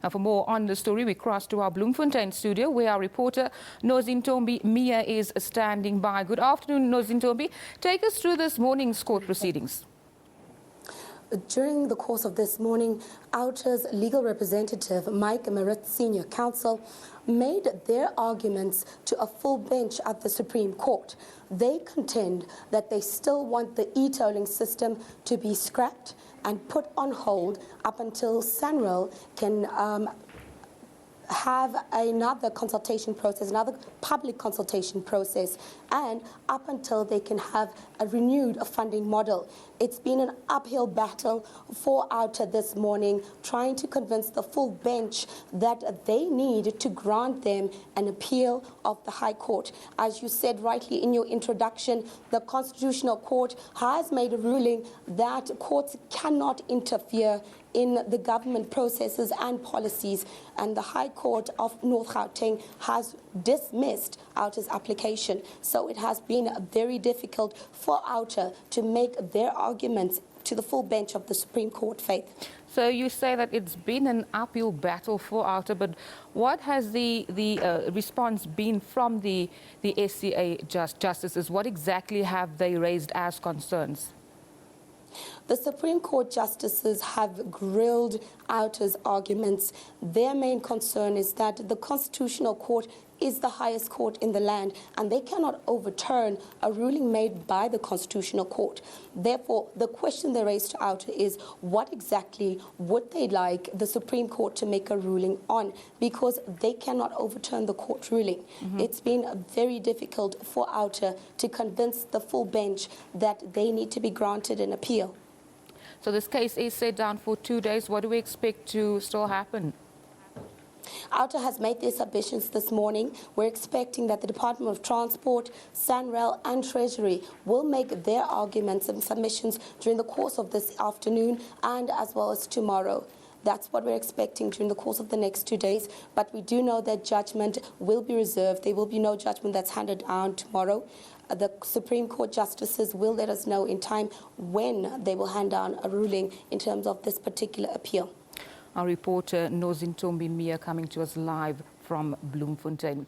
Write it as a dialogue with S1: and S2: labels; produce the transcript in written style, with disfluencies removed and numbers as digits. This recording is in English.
S1: Now, for more on the story, we cross to our Bloemfontein studio, where our reporter Nozintombi Miya is standing by. Good afternoon, Nozintombi. Take us through this morning's court proceedings.
S2: During the course of this morning, Outa's legal representative, Mike Merit Senior Counsel, made their arguments to a full bench at the Supreme Court. They contend that they still want the e-tolling system to be scrapped and put on hold up until SANRAL can have another consultation process, another public consultation process, and up until they can have a renewed funding model. It's been an uphill battle for Outa this morning, trying to convince the full bench that they need to grant them an appeal of the High Court. As you said rightly in your introduction, the Constitutional Court has made a ruling that courts cannot interfere in the government processes and policies, and the High Court of North Gauteng has dismissed Outa's application. So it has been very difficult for Outa to make their arguments to the full bench of the Supreme Court, Faith.
S1: So you say that it's been an uphill battle for Outa, but what has the response been from the SCA justices? What exactly have they raised as concerns?
S2: The Supreme Court justices have grilled Outa's arguments. Their main concern is that the Constitutional Court is the highest court in the land, and they cannot overturn a ruling made by the Constitutional Court. Therefore, the question they raised to Outa is what exactly would they like the Supreme Court to make a ruling on, because they cannot overturn the court ruling. It's been very difficult for Outa to convince the full bench that they need to be granted an appeal.
S1: So this case is set down for 2 days. What do we expect to still happen?
S2: Outa has made their submissions this morning. We're expecting that the Department of Transport, SANRAL and Treasury will make their arguments and submissions during the course of this afternoon and as well as tomorrow. That's what we're expecting during the course of the next 2 days. But we do know that judgment will be reserved. There will be no judgment that's handed down tomorrow. The Supreme Court justices will let us know in time when they will hand down a ruling in terms of this particular appeal.
S1: Our reporter Nozintombi Miya coming to us live from Bloemfontein.